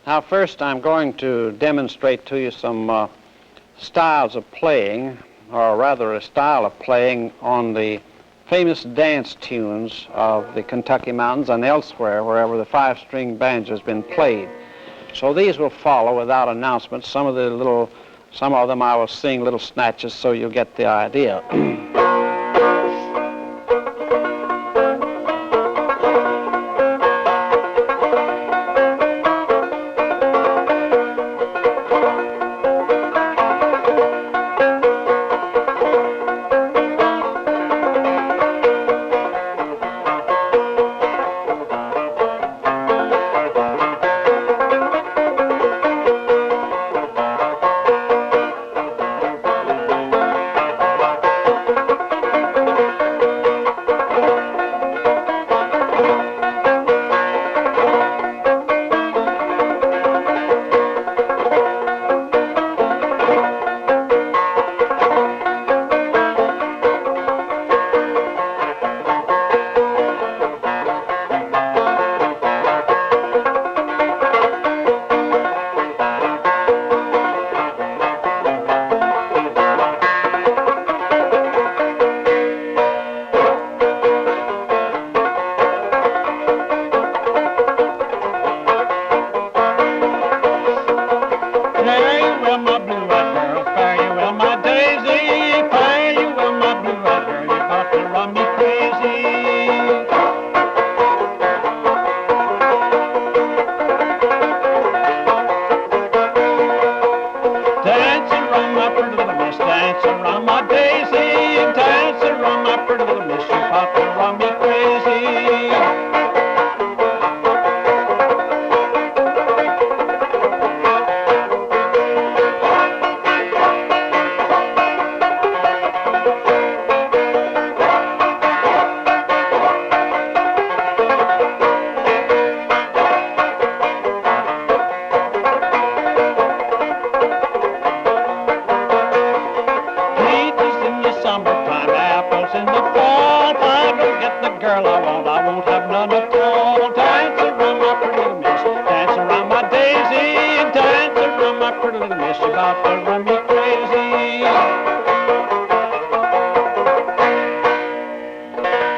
Now, first I'm going to demonstrate to you some styles of playing, or rather a style of playing on the famous dance tunes of the Kentucky Mountains and elsewhere wherever the five-string banjo has been played. So these will follow without announcement. Some of them I will sing little snatches so you'll get the idea.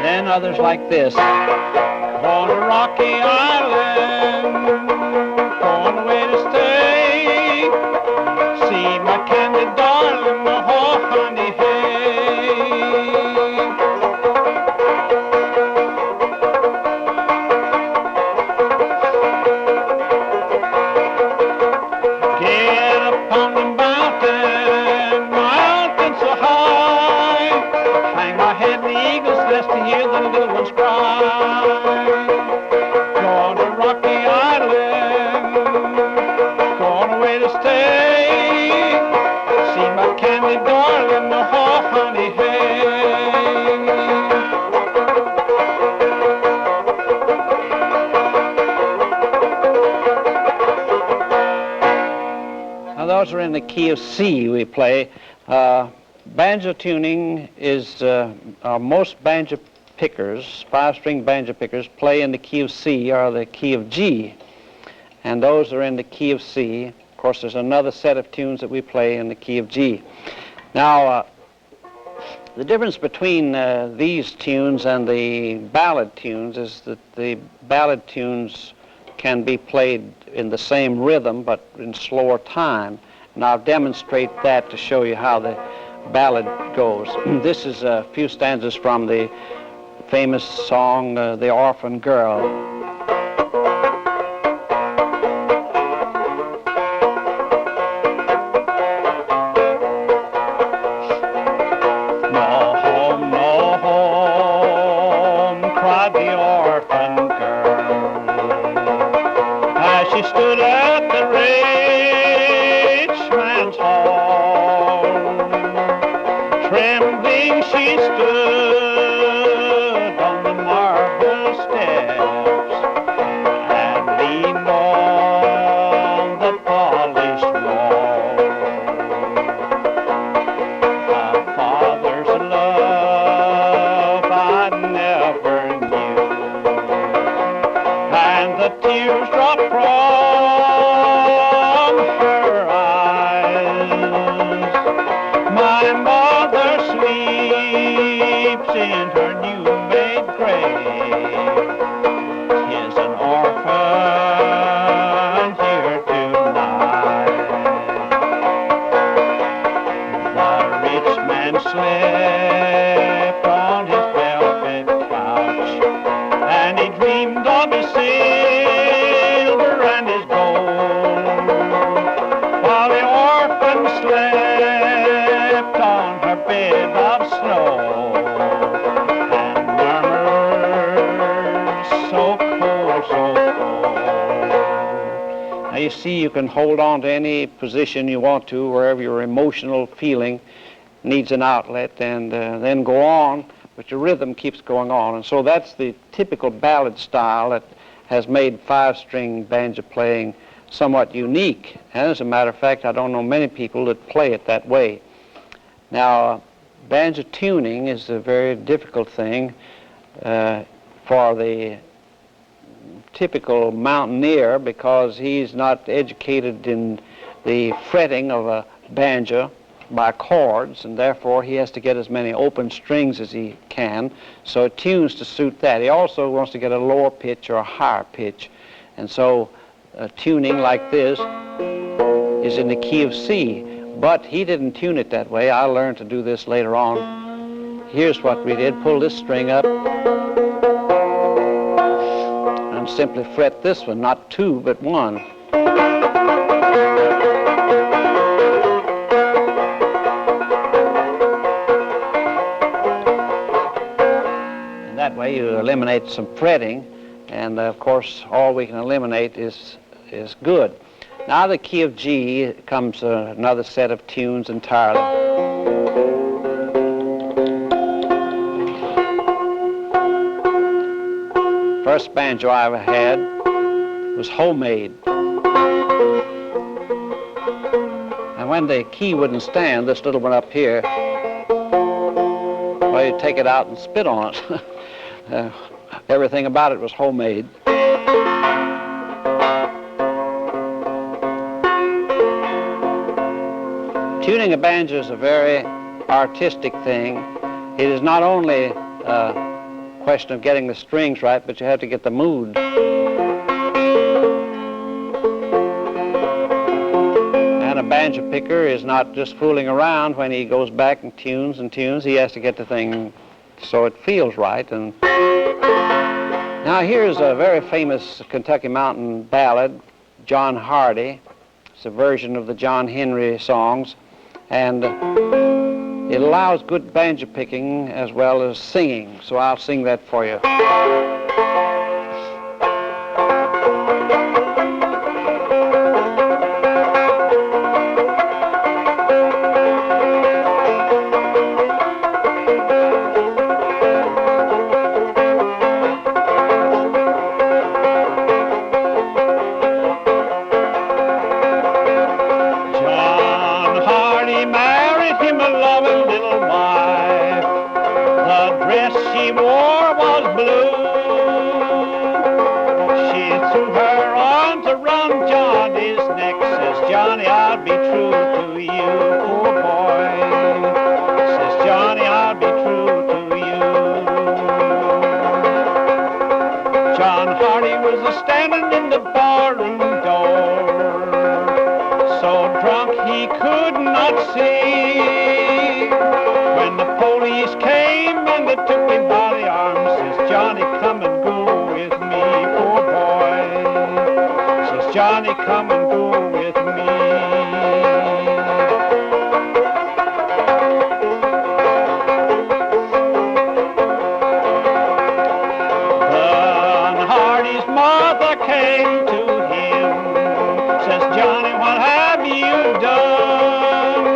Then others like this. On a rocky island, going away to stay. See my candy darling, oh honey, hey. Get up on the mountain, mountain so high. Hang my head in the eagle's nest to hear the little ones cry. Going to Rocky Island, going away to stay. See my candy darling, oh honey, hey. Now those are in the key of C we play. Banjo tuning is, most banjo pickers, five-string banjo pickers, play in the key of C or the key of G. And those are in the key of C. Of course, there's another set of tunes that we play in the key of G. Now, the difference between these tunes and the ballad tunes is that the ballad tunes can be played in the same rhythm but in slower time. And I'll demonstrate that to show you how the ballad goes. This is a few stanzas from the famous song, The Orphan Girl. She stood at the rich man's hall. Trembling she stood on the marble steps and leaned on the polished wall. A father's love I never knew, and the tears dropped from Now you see you can hold on to any position you want to, wherever your emotional feeling needs an outlet, and then go on, but your rhythm keeps going on. And so that's the typical ballad style that has made five-string banjo playing somewhat unique. And as a matter of fact, I don't know many people that play it that way. Now, banjo tuning is a very difficult thing for the typical mountaineer, because he's not educated in the fretting of a banjo by chords, and therefore he has to get as many open strings as he can, so it tunes to suit that. He also wants to get a lower pitch or a higher pitch, and so tuning like this is in the key of C, but he didn't tune it that way. I learned to do this later on. Here's what we did: pull this string up and simply fret this one, not two but one. That way you eliminate some fretting, and of course all we can eliminate is good. Now the key of G comes another set of tunes entirely. First banjo I ever had was homemade. And when the key wouldn't stand, this little one up here, well, you take it out and spit on it. Everything about it was homemade. Tuning a banjo is a very artistic thing. It is not only a question of getting the strings right, but you have to get the mood. And a banjo picker is not just fooling around when he goes back and tunes and tunes. He has to get the thing so it feels right. And now here's a very famous Kentucky mountain ballad, John Hardy. It's a version of the John Henry songs, and it allows good banjo picking as well as singing, so I'll sing that for you. Come and go with me. Then Hardy's mother came to him, says, Johnny, what have you done?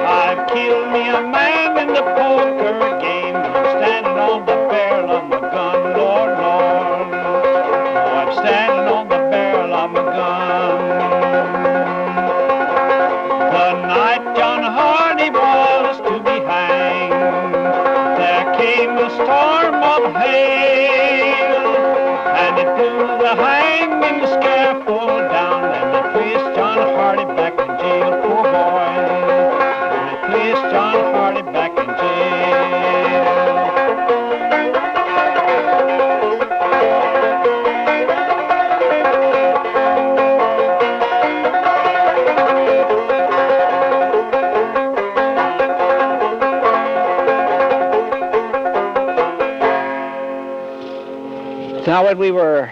I've killed me a man in the poker game. I'm standing on the barrel of my gun, Lord, Lord. Oh, I'm standing on the barrel of my gun. The night John Hardy was to be hanged, there came a storm of hail, and it blew the hanging scaffold down, and they placed John Hardy back in jail, poor boy. And they placed John Hardy back in jail. Now, when we were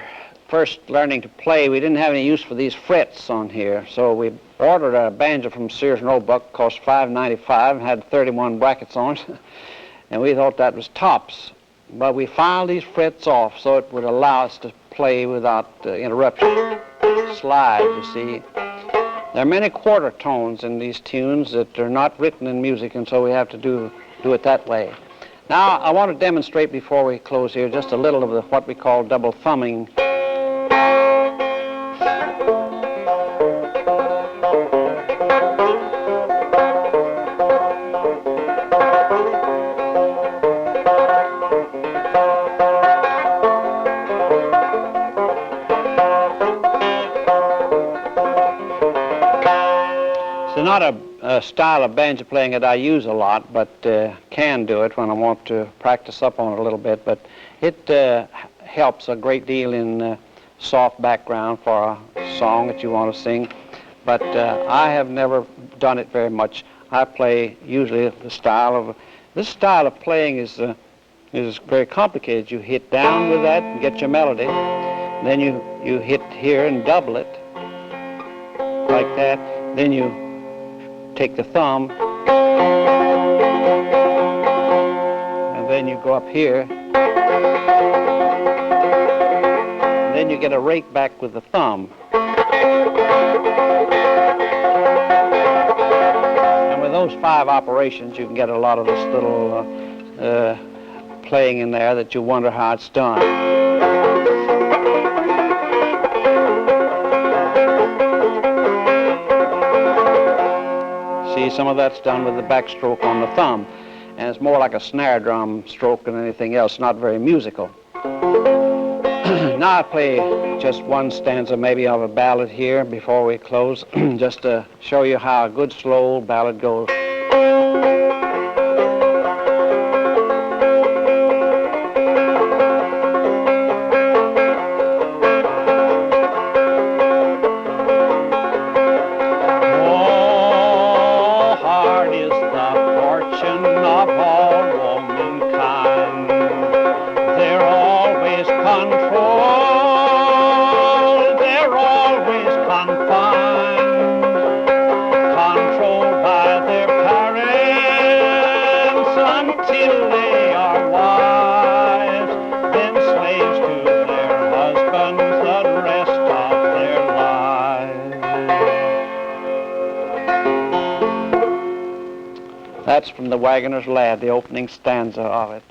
first learning to play, we didn't have any use for these frets on here, so we ordered a banjo from Sears and Roebuck, cost $5.95, and had 31 brackets on it, and we thought that was tops. But we filed these frets off so it would allow us to play without interruption. slide, you see. There are many quarter tones in these tunes that are not written in music, and so we have to do it that way. Now, I want to demonstrate before we close here just a little of what we call double thumbing. It's not a style of banjo playing that I use a lot, but can do it when I want to practice up on it a little bit. But it helps a great deal in soft background for a song that you want to sing. But I have never done it very much. I play usually this style of playing is very complicated. You hit down with that and get your melody. Then you hit here and double it like that. Then you take the thumb, and then you go up here, and then you get a rake back with the thumb. And with those 5 operations, you can get a lot of this little playing in there that you wonder how it's done. See, some of that's done with the backstroke on the thumb, and it's more like a snare drum stroke than anything else, not very musical. Now I play just one stanza maybe of a ballad here before we close, just to show you how a good slow ballad goes. Until they are wives, then slaves to their husbands the rest of their lives. That's from The Wagoner's Lad, the opening stanza of it.